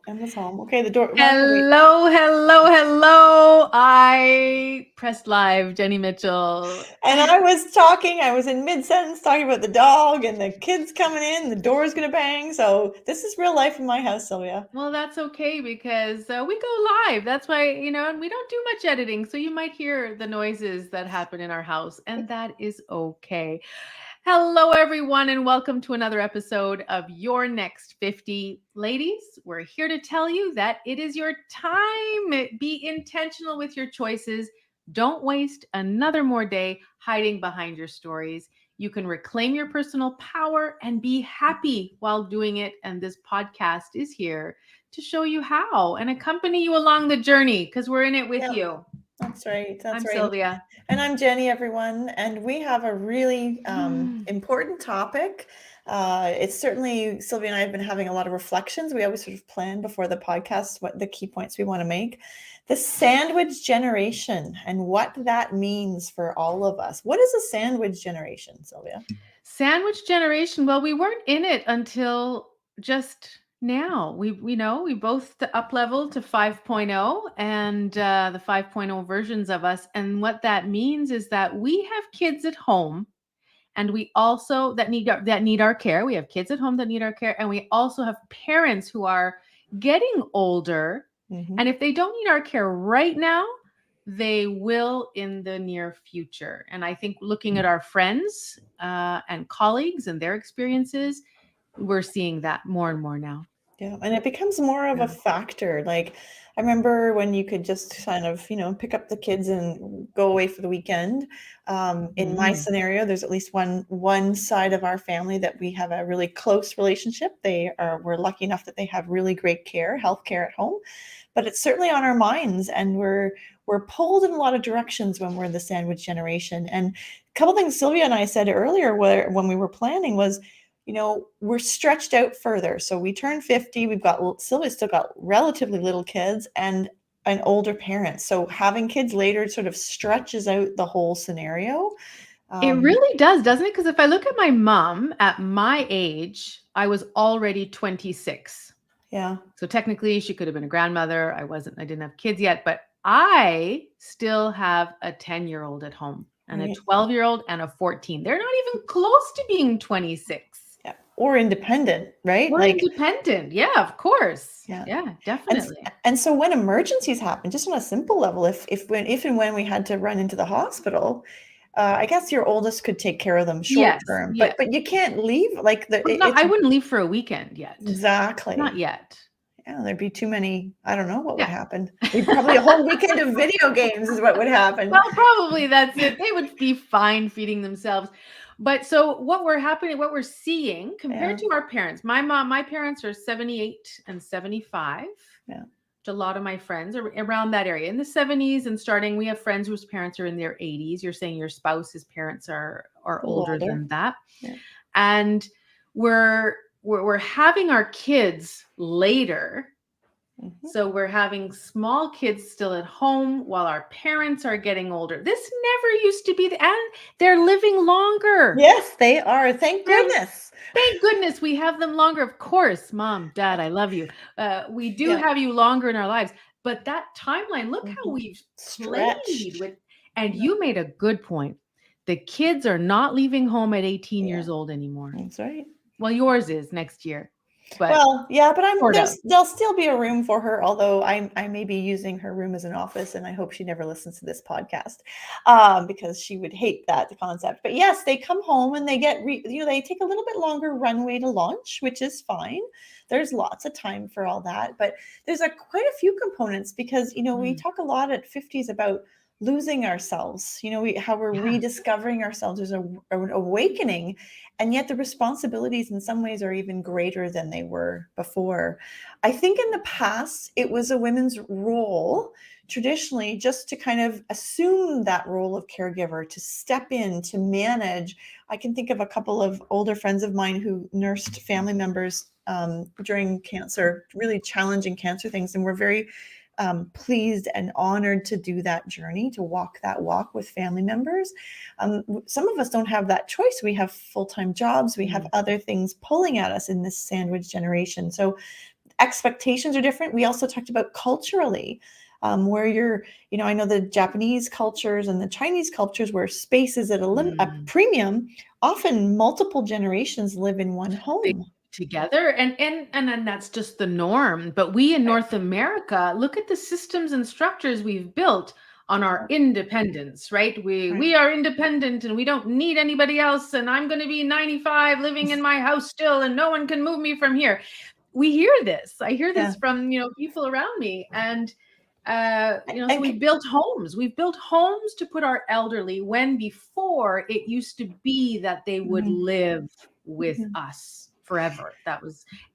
Emma's home. Okay, the door. Hello. I pressed live, Jenny Mitchell. And I was talking. I was in mid-sentence talking about the dog and the kids coming in. The door's gonna bang. So this is real life in my house, Sylvia. Well, that's okay because we go live. That's why, and we don't do much editing. So you might hear the noises that happen in our house, and that is okay. Hello, everyone, and welcome to another episode of Your Next 50. Ladies, we're here to tell you that it is your time. Be intentional with your choices. Don't waste another more day hiding behind your stories. You can reclaim your personal power and be happy while doing it. And this podcast is here to show you how and accompany you along the journey because we're in it with you. That's right. That's I'm right. Sylvia. And I'm Jenny, everyone. And we have a really important topic. It's certainly, Sylvia and I have been having a lot of reflections. We always sort of plan before the podcast what the key points we want to make. The sandwich generation and what that means for all of us. What is a sandwich generation, Sylvia? Sandwich generation. Well, we weren't in it until just now. We both up leveled to 5.0 and the 5.0 versions of us. And what that means is that we have kids at home, and we also that need our care. We have kids at home that need our care, and we also have parents who are getting older. Mm-hmm. And if they don't need our care right now, they will in the near future. And I think looking at our friends and colleagues and their experiences, we're seeing that more and more now. Yeah, and it becomes more of a factor. Like I remember when you could just kind of, pick up the kids and go away for the weekend. In my scenario, there's at least one side of our family that we have a really close relationship. We're lucky enough that they have really great health care at home, but it's certainly on our minds, and we're pulled in a lot of directions when we're in the sandwich generation. And a couple things Sylvia and I said earlier when we were planning was, we're stretched out further. So we turned 50. Sylvia's still got relatively little kids and an older parent. So having kids later sort of stretches out the whole scenario. It really does, doesn't it? Because if I look at my mom at my age, I was already 26. Yeah. So technically she could have been a grandmother. I didn't have kids yet, but I still have a 10-year-old at home and a 12-year-old and a 14. They're not even close to being 26. Or independent, right? Or independent. Yeah, of course. Yeah, definitely. And so when emergencies happen, just on a simple level, if and when we had to run into the hospital, I guess your oldest could take care of them short term, but you can't leave I wouldn't leave for a weekend yet. Exactly. Not yet. Yeah, there'd be too many. I don't know what would happen. Probably a whole weekend of video games is what would happen. Well, probably that's it. They would be fine feeding themselves. But so what we're seeing compared to our parents, my parents are 78 and 75. Yeah. A lot of my friends are around that area in the 70s and starting. We have friends whose parents are in their 80s. You're saying your spouse's parents are older than that. Yeah. And we're having our kids later. Mm-hmm. So we're having small kids still at home while our parents are getting older. This never used to be, and they're living longer. Yes, they are. Thank goodness. Thank goodness we have them longer. Of course, Mom, Dad, I love you. We do have you longer in our lives. But that timeline, look how we've played with. And you made a good point. The kids are not leaving home at 18 years old anymore. That's right. Well, yours is next year. But there'll still be a room for her, although I may be using her room as an office, and I hope she never listens to this podcast because she would hate that concept. But yes, they come home and they get they take a little bit longer runway to launch, which is fine. There's lots of time for all that, but there's quite a few components because we talk a lot at 50s about losing ourselves, how we're rediscovering ourselves. There's an awakening, and yet the responsibilities in some ways are even greater than they were before. I think in the past, it was a women's role traditionally just to kind of assume that role of caregiver, to step in, to manage. I can think of a couple of older friends of mine who nursed family members during cancer, really challenging cancer things, and were very pleased and honored to do that journey, to walk that walk with family members. Some of us don't have that choice. We have full-time jobs. We have other things pulling at us in this sandwich generation. So expectations are different. We also talked about culturally, where I know the Japanese cultures and the Chinese cultures where space is at a premium. Often multiple generations live in one home. Together, and that's just the norm. But we in North America, look at the systems and structures we've built on our independence, right? We are independent and we don't need anybody else, and I'm going to be 95 living in my house still, and no one can move me from here. We hear this. I hear this from people around me, and so we built homes. We've built homes to put our elderly, when before it used to be that they would live with us forever.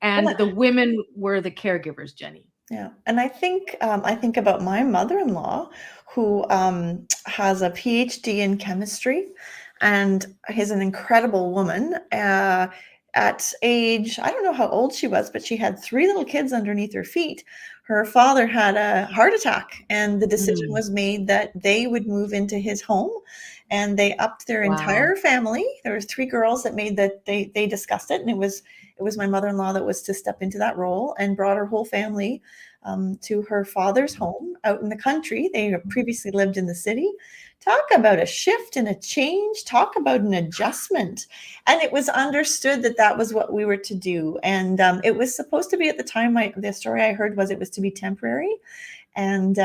And the women were the caregivers, Jenny. Yeah. And I think about my mother-in-law, who has a PhD in chemistry, and is an incredible woman. At age, I don't know how old she was, but she had 3 little kids underneath her feet. Her father had a heart attack, and the decision was made that they would move into his home, and they upped their entire family. There were 3 girls that made that they discussed it, and it was my mother-in-law that was to step into that role, and brought her whole family to her father's home out in the country. They previously lived in the city. Talk about a shift and a change. Talk about an adjustment. And it was understood that that was what we were to do. And it was supposed to be, at the time, the story I heard was it was to be temporary. And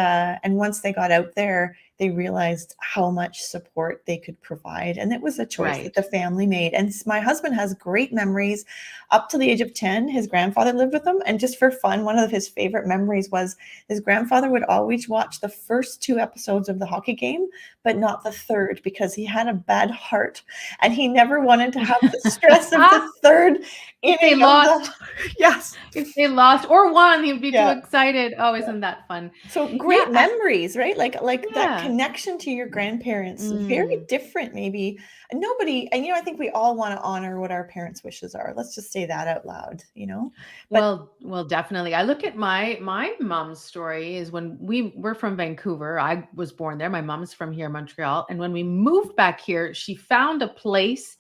once they got out there, they realized how much support they could provide. And it was a choice that the family made. And my husband has great memories. Up to the age of 10, his grandfather lived with him. And just for fun, one of his favorite memories was his grandfather would always watch the first 2 episodes of the hockey game, but not the third, because he had a bad heart. And he never wanted to have the stress of the third. If they lost. Yes. If they lost or won, he'd be too excited. Oh, isn't that fun? So great memories, right? Like that connection to your grandparents, very different maybe. And I think we all want to honor what our parents' wishes are. Let's just say that out loud, But, well, definitely. I look at my mom's story is when we're from Vancouver. I was born there. My mom's from here, Montreal. And when we moved back here, she found a place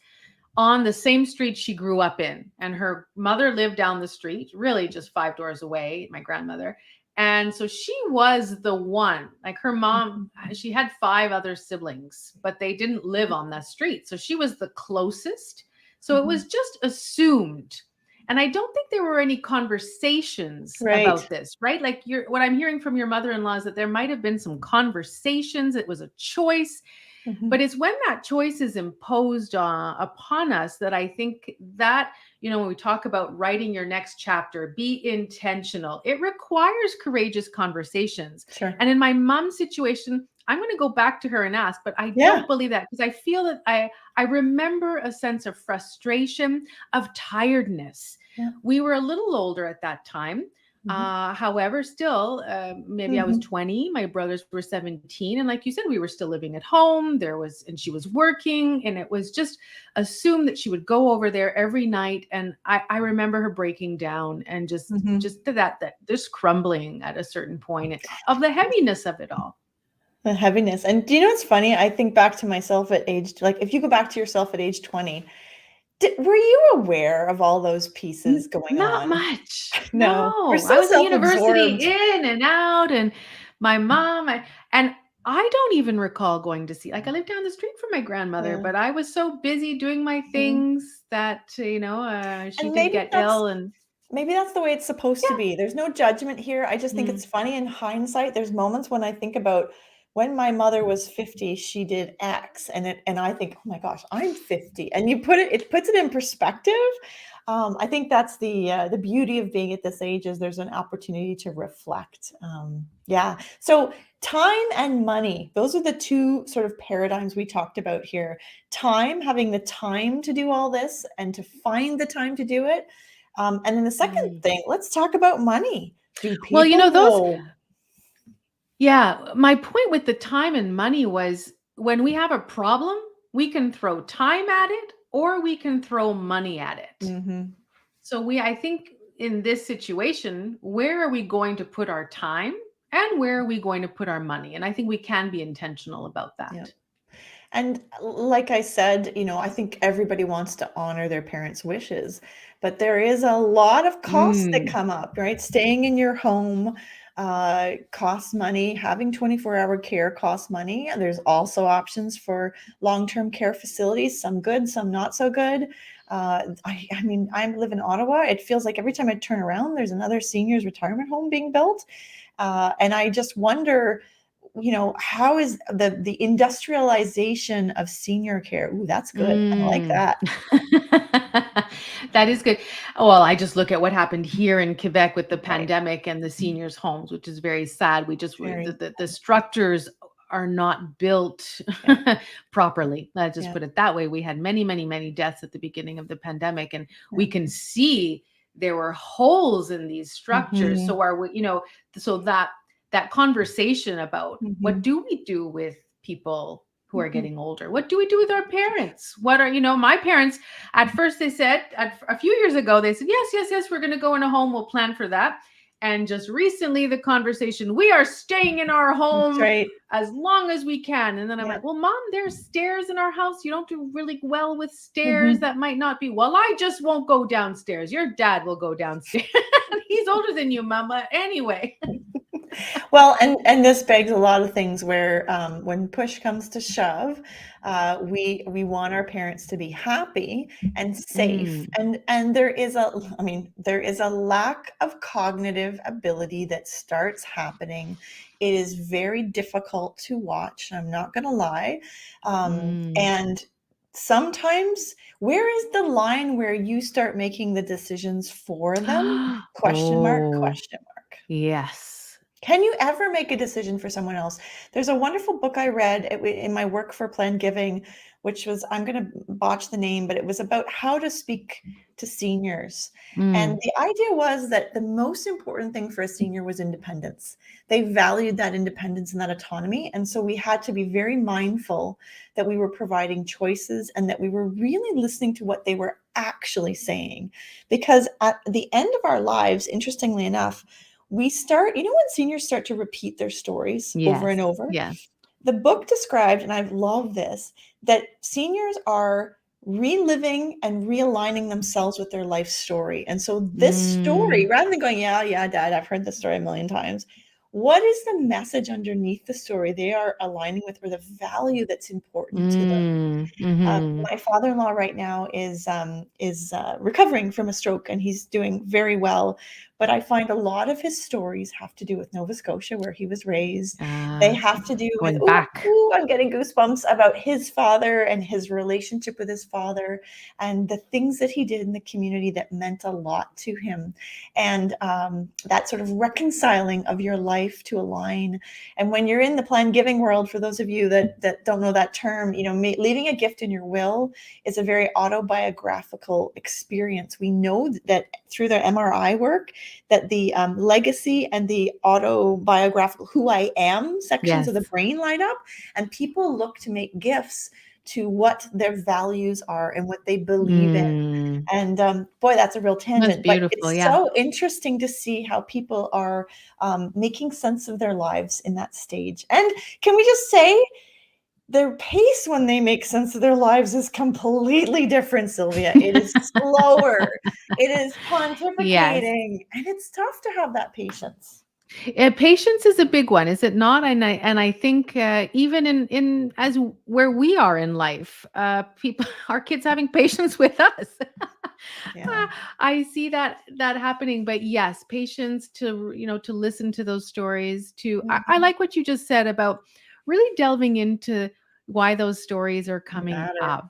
on the same street she grew up in. And her mother lived down the street, really just 5 doors away, my grandmother. And so she was the one, like her mom, she had 5 other siblings, but they didn't live on that street. So she was the closest. So it was just assumed. And I don't think there were any conversations about this, right? Like what I'm hearing from your mother-in-law is that there might have been some conversations. It was a choice. But it's when that choice is imposed upon us that I think that, when we talk about writing your next chapter, be intentional. It requires courageous conversations. Sure. And in my mom's situation, I'm going to go back to her and ask, but I don't believe that, because I feel that I remember a sense of frustration, of tiredness. Yeah. We were a little older at that time. However, still, maybe I was 20, my brothers were 17. And like you said, we were still living at home. and she was working, and it was just assumed that she would go over there every night. And I remember her breaking down and just that just crumbling at a certain point of the heaviness of it all. The heaviness. And do you know what's funny? I think back to myself at age, like if you go back to yourself at age 20, were you aware of all those pieces going Not on? much. No. I was at university in and out, and my mom, and I don't even recall going to see, like I lived down the street from my grandmother, but I was so busy doing my things that, she did get ill. And maybe that's the way it's supposed to be. There's no judgment here. I just think it's funny in hindsight. There's moments when I think about when my mother was 50, she did X, and I think, oh my gosh, I'm 50. And it puts it in perspective. I think that's the beauty of being at this age, is there's an opportunity to reflect. So time and money, those are the 2 sort of paradigms we talked about here. Time, having the time to do all this and to find the time to do it. And then the second thing, let's talk about money. Yeah, my point with the time and money was, when we have a problem, we can throw time at it or we can throw money at it. So I think in this situation, where are we going to put our time and where are we going to put our money? And I think we can be intentional about that. Yeah. And like I said, I think everybody wants to honor their parents' wishes, but there is a lot of costs that Mm. come up, right? Staying in your home costs money. Having 24-hour care costs money. And there's also options for long-term care facilities, some good, some not so good. I mean, I live in Ottawa. It feels like every time I turn around, there's another seniors retirement home being built. And I just wonder, how is the industrialization of senior care? Ooh, that's good. I like Mm. that. That is good. Well, I just look at what happened here in Quebec with the Right. pandemic and the seniors' homes, which is very sad. We just Very. the structures are not built Yeah. properly. Let's just Yeah. put it that way. We had many, many, many deaths at the beginning of the pandemic, and we Yeah. can see there were holes in these structures. Mhm. So are we, so that conversation about what Mhm. do we do with people who are Mhm. getting older? What do we do with our parents? What are, my parents, at first they said, a few years ago, they said, yes, yes, yes, we're going to go in a home. We'll plan for that. And just recently, the conversation, we are staying in our That's home right. as long as we can. And then I'm Yeah. like, well, mom, there's stairs in our house. You don't do really well with stairs. Mhm. That might not be, well, I just won't go downstairs. Your dad will go downstairs. He's older than you, mama. Anyway. Well, and this begs a lot of things where when push comes to shove, we want our parents to be happy and safe, Mm. and there is a lack of cognitive ability that starts happening. It is very difficult to watch. I'm not going to lie, Mm. and sometimes, where is the line where you start making the decisions for them? Question mark, Oh, question mark. yes. Can you ever make a decision for someone else? There's a wonderful book I read in my work for Planned Giving, which was, I'm going to botch the name, but it was about how to speak to seniors. And Mm. the idea was that the most important thing for a senior was independence. They valued that independence and that autonomy. And so we had to be very mindful that we were providing choices and that we were really listening to what they were actually saying. Because at the end of our lives, interestingly enough, we start, when seniors start to repeat their stories over Yes. and over, Yes. the book described, and I love this, that seniors are reliving and realigning themselves with their life story. And so this story, Mm. rather than going, yeah, yeah, dad, I've heard this story a million times, what is the message underneath the story they are aligning with, or the value that's important to them? Mm. Mhm. My father-in-law right now is recovering from a stroke, and he's doing very well. But I find a lot of his stories have to do with Nova Scotia, where he was raised. They have to do with, Going back. I'm getting goosebumps about his father and his relationship with his father, and the things that he did in the community that meant a lot to him, and that sort of reconciling of your life to align. And when you're in the planned giving world, for those of you that don't know that term, leaving a gift in your will is a very autobiographical experience. We know that through their MRI work, that the legacy and the autobiographical who I am sections of the Yes. brain light up, and people look to make gifts to what their values are and what they believe in. Mm. And boy, that's a real That's tangent, but beautiful. it's Yeah. so interesting to see how people are making sense of their lives in that stage. And can we just say, their pace when they make sense of their lives is completely different, Sylvia. It is slower. It is Yes. pontificating, and it's tough to have that patience. Patience is a big one, is it not? And I think even in as where we are in life, people, our kids having patience with us. Yeah. I see that happening. But yes, patience to to listen to those stories. I Mhm. like what you just said about really delving into why those stories are coming Matter. up.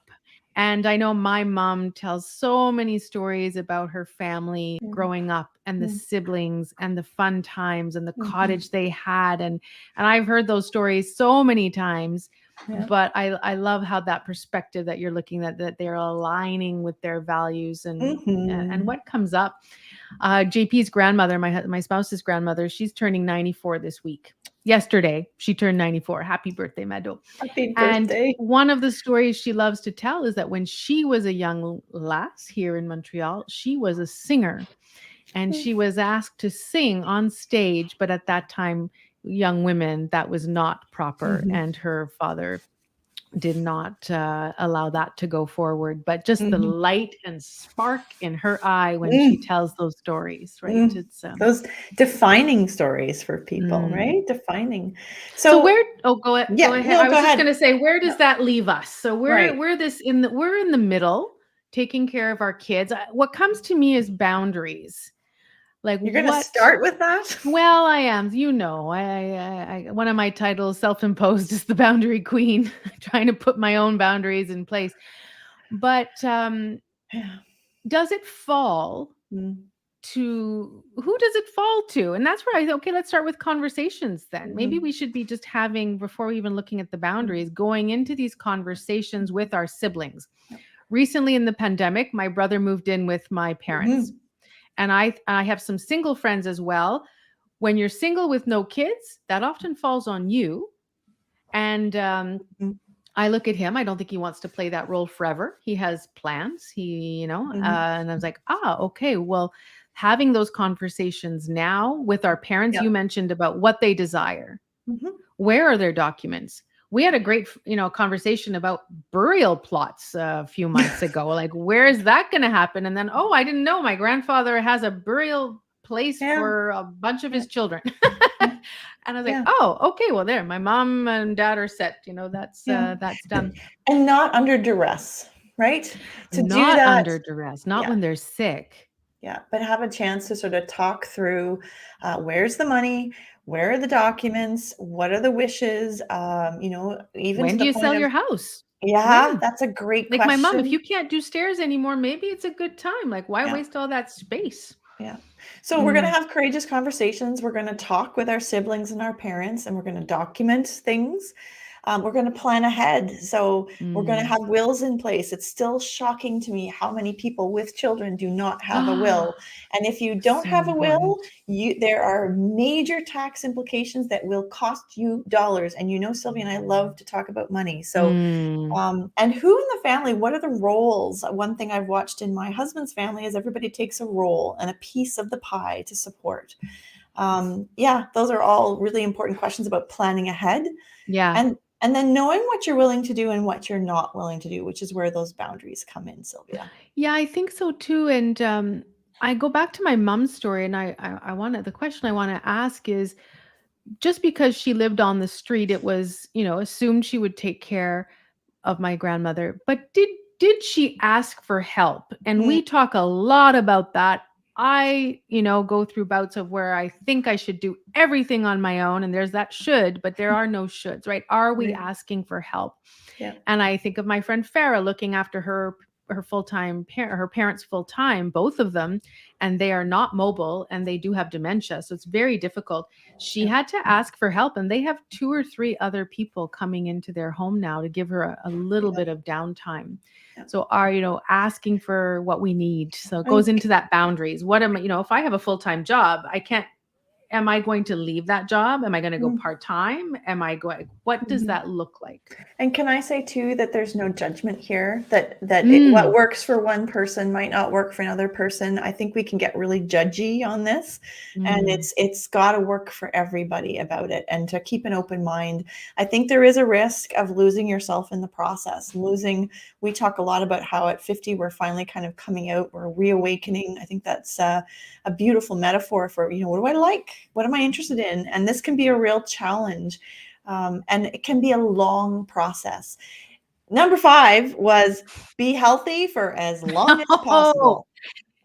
And I know my mom tells so many stories about her family Mm, growing up and the mm, siblings and the fun times and the mhm. cottage they had, and I've heard those stories so many times. Yeah. But I love how that perspective that you're looking at, that they're aligning with their values and Mhm. what comes up. JP's grandmother, my spouse's grandmother, she's turning 94 this week. Yesterday, she turned 94. Happy birthday, Mado. Happy And birthday. one of the stories she loves to tell is that when she was a young lass here in Montreal, she was a singer and Mm, she was asked to sing on stage. But at that time, young women, that was not proper. mhm. And her father did not allow that to go forward, but just the Mhm. light and spark in her eye when she Mm, tells those stories, right? mm. It's Those defining stories for people, mm. right? Defining. So So, where go yeah, ahead. no, I go was just ahead. going to say, where No, does that leave us? So right. we're in the middle, taking care of our kids. What comes to me is boundaries. Like You're going to what start with that? Well, I am, one of my titles, self-imposed, is the boundary queen, trying to put my own boundaries in place. But Yeah. does it fall Mm, to who does it fall to? And that's where okay, let's start with conversations then. Maybe mhm, we should be just having, before we even looking at the mm, boundaries, going into these conversations with our siblings. yep, Recently in the pandemic, my brother moved in with my parents. mhm, And I have some single friends as well. When you're single with no kids, that often falls on you. And mhm, I look at him. I don't think he wants to play that role forever. He has plans. mhm, And I was like, okay, well, having those conversations now with our parents, you yep, mentioned about what they desire. mhm, Where are their documents? We had a great, conversation about burial plots a few months ago. Like, where is that going to happen? And then, oh, I didn't know my grandfather has a burial place yeah, for a bunch of yeah, his children. yeah, And I was like, yeah, oh, okay, well, there, my mom and dad are set. yeah. That's done. And not under duress, right? To do Not that, under duress, not yeah, when they're sick. yeah, but have a chance to sort of talk through, where's the money? Where are the documents? What are the wishes? Even When to do the you sell point of, your house? yeah, When? that's a great Like my mom, if question. you can't do stairs anymore, maybe it's a good time. Like, why Yeah. waste all that space? Yeah. So we're going to Mm, have courageous conversations. We're going to talk with our siblings and our parents, and we're going to document things. We're going to plan ahead. So we're going to mm. have wills in place. It's still shocking to me how many people with children do not have a will. Ah, And if you don't so have a will, important. there are major tax implications that will cost you dollars. And Sylvia and I love to talk about money. So Mm. and who in the family, what are the roles? One thing I've watched in my husband's family is everybody takes a role and a piece of the pie to support. Yeah, those are all really important questions about planning ahead, Yeah. and then knowing what you're willing to do and what you're not willing to do, which is where those boundaries come in, Sylvia. Yeah, I think so too. And I go back to my mom's story, and I want to, the question I want to ask is, just because she lived on the street, it was, assumed she would take care of my grandmother. But did she ask for help? And Mm, we talk a lot about that. I, go through bouts of where I think I should do everything on my own, and there's that should, but there are no shoulds, right? Are we right. asking for help? Yeah. And I think of my friend Farah looking after her parents full time, both of them, and they are not mobile and they do have dementia, so it's very difficult. She Yeah. had to ask for help, and they have two or three other people coming into their home now to give her a little Yeah. bit of downtime. Yeah. So are, asking for what we need. So it goes And into that boundaries. What am I, if I have a full-time job, am I going to leave that job? Am I going to go mm, part-time? What does mhm. that look like? And can I say too that there's no judgment here, what Mm, works for one person might not work for another person. I think we can get really judgy on this, and mm, it's got to work for everybody about it, and to keep an open mind. I think there is a risk of losing yourself in the process. We talk a lot about how at 50 we're finally kind of coming out, we're reawakening. I think that's a beautiful metaphor for, what do I like? What am I interested in? And this can be a real challenge. And it can be a long process. Number 5 was be healthy for as long as oh, possible.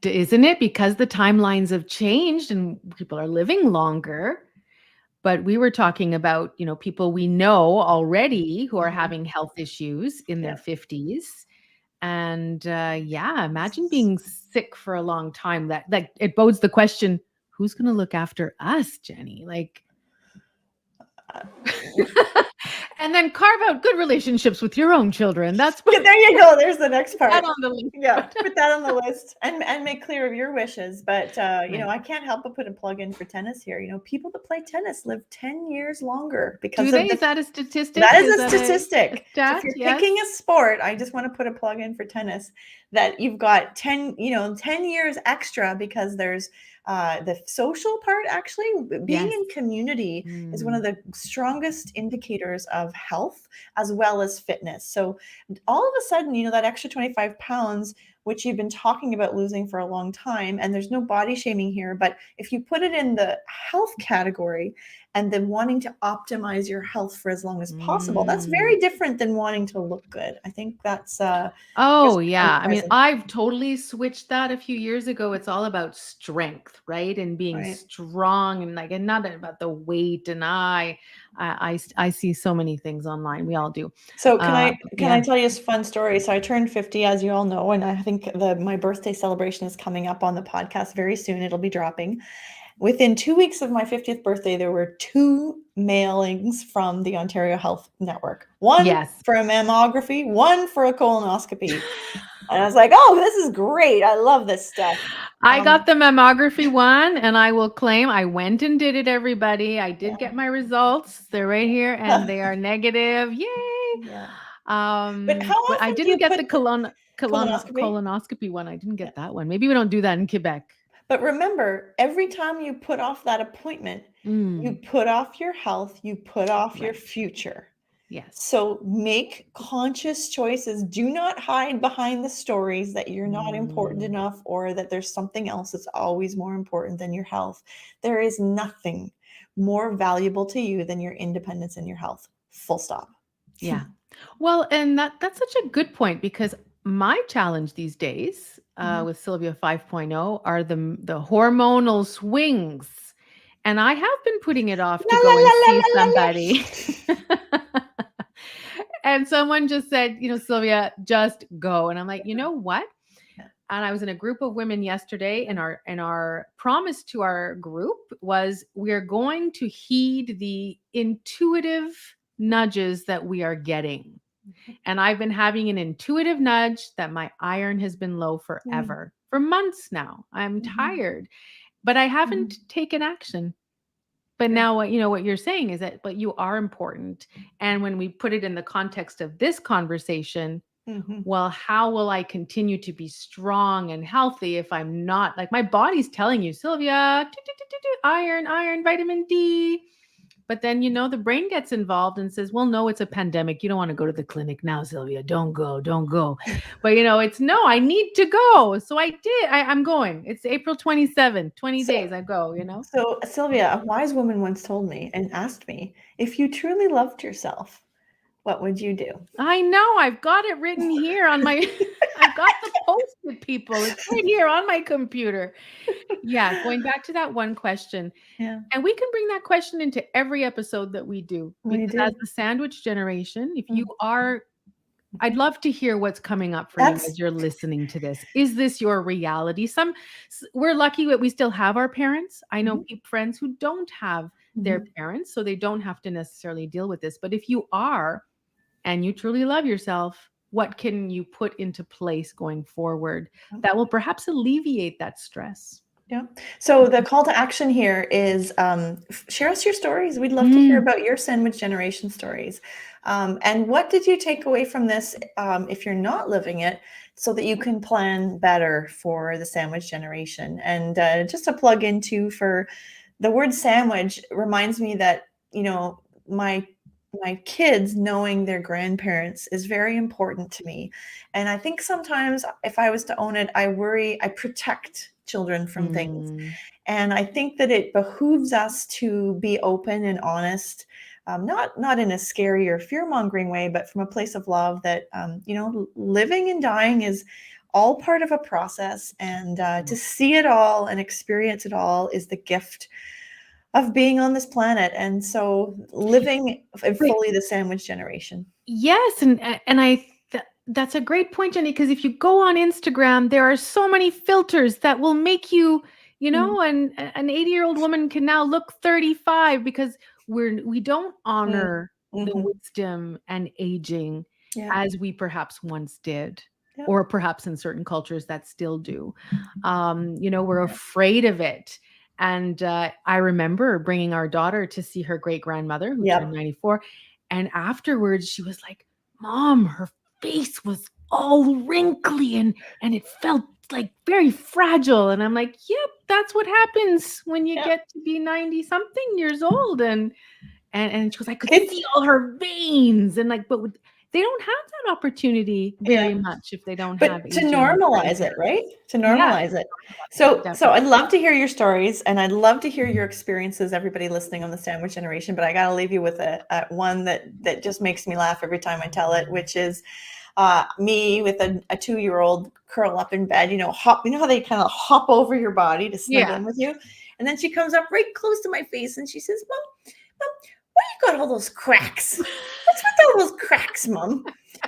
isn't it? Because the timelines have changed and people are living longer. But we were talking about, people we know already who are Mhm. having health issues in their Yeah. 50s. And yeah, imagine being sick for a long time. That it bodes the question, who's going to look after us, Jenny? Like, Uh, and then carve out good relationships with your own children. That's Yeah, there you go. There's the next that part. on the list. Yeah, put that on the list and make clear of your wishes. But Right. I can't help but put a plug in for tennis here. People that play tennis live 10 years longer Do because they? of Is the that a statistic? that is Is a that a statistic. So if stat? you're Yes. picking a sport, I just want to put a plug in for tennis that you've got 10 years extra because there's The social part, actually, being Yes. in community is one of Mm. the strongest indicators of health as well as fitness. So all of a sudden, that extra 25 pounds, which you've been talking about losing for a long time, and there's no body shaming here, but if you put it in the health category and then wanting to optimize your health for as long as possible, that's Mm. very different than wanting to look good. I think that's Oh, just very yeah. I mean, present. I've totally switched that a few years ago. It's all about strength, right? And being Right. strong and like, and not about the weight. And I see so many things online. We all do. So can I Yeah. tell you a fun story? So I turned 50, as you all know, and I think my birthday celebration is coming up on the podcast very soon. It'll be dropping. Within 2 weeks of my 50th birthday, there were 2 mailings from the Ontario Health Network. One Yes. for a mammography, one for a colonoscopy. And I was like, "Oh, this is great. I love this stuff." I got Um, the mammography one, and I will claim I went and did it, everybody. I did yeah. get my results. They're right here, and they are negative. Yay! Yeah. But how But I often do didn't you get put the the colonoscopy? colonoscopy one. I didn't Yeah. get that one. Maybe we don't do that in Quebec. But remember, every time you put off that appointment, you Mm, put off your health, you put off your right. future. Yes. So make conscious choices. Do not hide behind the stories that you're not important Mm, enough or that there's something else that's always more important than your health. There is nothing more valuable to you than your independence and your health. Full stop. yeah. Well, and that's such a good point because my challenge these days Mhm. with Sylvia 5.0 are the hormonal swings. And I have been putting it off to La la go and la la see la la la. somebody. And someone just said, Sylvia, just go. And I'm like, you know what? Yeah. And I was in a group of women yesterday, and our promise to our group was we're going to heed the intuitive nudges that we are getting. And I've been having an intuitive nudge that my iron has been low Mm, forever, for months now. I'm mhm, tired, but I haven't mhm. taken action. But Yeah. now what you're saying is that but you are important. And when we put it in the context of this conversation, Mhm. well, how will I continue to be strong and healthy if I'm not like my body's telling you, Sylvia, iron, iron, vitamin D. But then, the brain gets involved and says, well, no, it's a pandemic. You don't want to go to the clinic now, Sylvia. Don't go, don't go. But, it's no, I need to go. So I did. I'm going. It's April 27th, 20 So days. I go. So, Sylvia, a wise woman once told me and asked me, if you truly loved yourself, what would you do? I know. I've got it written here on my, I've got the post-it people. It's right here on my computer. Yeah. Going back to that one question. Yeah, And we can bring that question into every episode that we do we because as do. the sandwich generation, if you Mhm. are I'd love to hear what's coming up for you That's as you're listening to this. Is this your reality? We're lucky that we still have our parents. I know mhm, friends who don't have their mhm. parents, so they don't have to necessarily deal with this. But if you are and you truly love yourself, what can you put into place going forward that will perhaps alleviate that stress? Yeah. So the call to action here is share us your stories. We'd love to hear Mm, about your sandwich generation stories. And what did you take away from this if you're not living it so that you can plan better for the sandwich generation? And just to plug into for the word sandwich reminds me that, my my kids knowing their grandparents is very important to me. And I think sometimes if I was to own it, I protect children from things. mm, And I think that it behooves us to be open and honest, not in a scary or fear mongering way, but from a place of love that, living and dying is all part of a process. And to see it all and experience it all is the gift of being on this planet. And so living right. fully the sandwich generation. Yes, and that's a great point, Jenny, because if you go on Instagram, there are so many filters that will make you, Mm, an 80-year-old woman can now look 35 because we don't mm, honor the mhm. wisdom and aging Yeah. as we perhaps once did, Yep. or perhaps in certain cultures that still do. We're afraid of it. And I remember bringing our daughter to see her great grandmother who turned Yep. 94. And afterwards, she was like, Mom, her face was all wrinkly and it felt like very fragile. And I'm like, yep, that's what happens when you Yeah. get to be 90 something years old. And she goes, I could Kids, see all her veins. And like, but they don't have that opportunity yeah. very much if they don't have But to aging. normalize it, right? To Yeah, normalize it. So definitely. I'd love to hear your stories and I'd love to hear your experiences, everybody listening on the sandwich generation, but I got to leave you with a one that just makes me laugh every time I tell it, which is me with a 2-year-old curl up in bed, hop, how they kind of hop over your body to snuggle Yeah. in with you. And then she comes up right close to my face and she says, Mom, why you got all those cracks? What's with all those cracks, Mom?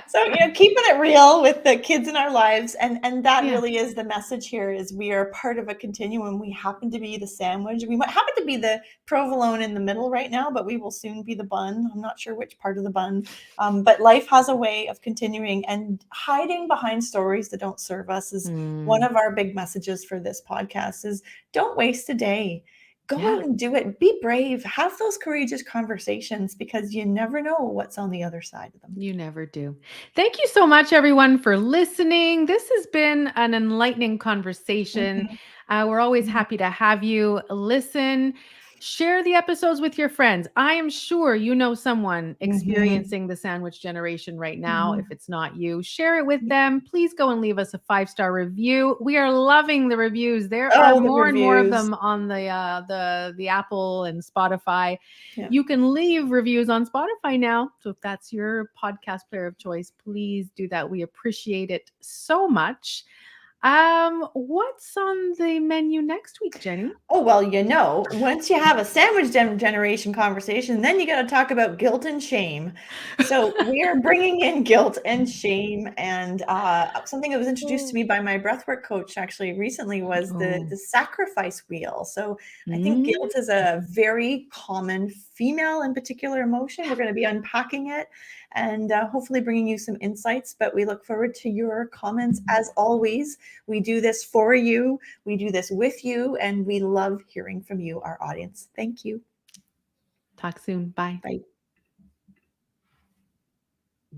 So, keeping it real with the kids in our lives. And that Yeah. really is the message here is we are part of a continuum. We happen to be the sandwich. We might happen to be the provolone in the middle right now, but we will soon be the bun. I'm not sure which part of the bun. But life has a way of continuing, and hiding behind stories that don't serve us is one of our big messages for this podcast is don't waste a day. Go Yeah. out and do it. Be brave. Have those courageous conversations because you never know what's on the other side of them. You never do. Thank you so much, everyone, for listening. This has been an enlightening conversation. Mhm, We're always mhm, happy to have you listen. Share the episodes with your friends. I am sure you know someone mhm, experiencing the sandwich generation right now. If mhm. it's not you, share it with them. Please go and leave us a 5-star review. We are loving the reviews. There are Oh, the more and more of reviews. them on the Apple and Spotify. Yeah. You can leave reviews on Spotify now. So if that's your podcast player of choice, please do that. We appreciate it so much. What's on the menu next week, Jenny? Oh, well, once you have a sandwich generation conversation, then you got to talk about guilt and shame. So we are bringing in guilt and shame, and something that was introduced to me by my breathwork coach actually recently was the Oh. the sacrifice wheel. So I think Mm. guilt is a very common female in particular emotion. We're going to be unpacking it and hopefully bringing you some insights. But we look forward to your comments as always. We do this for you. We do this with you, and we love hearing from you, our audience. Thank you. Talk soon. Bye. Bye.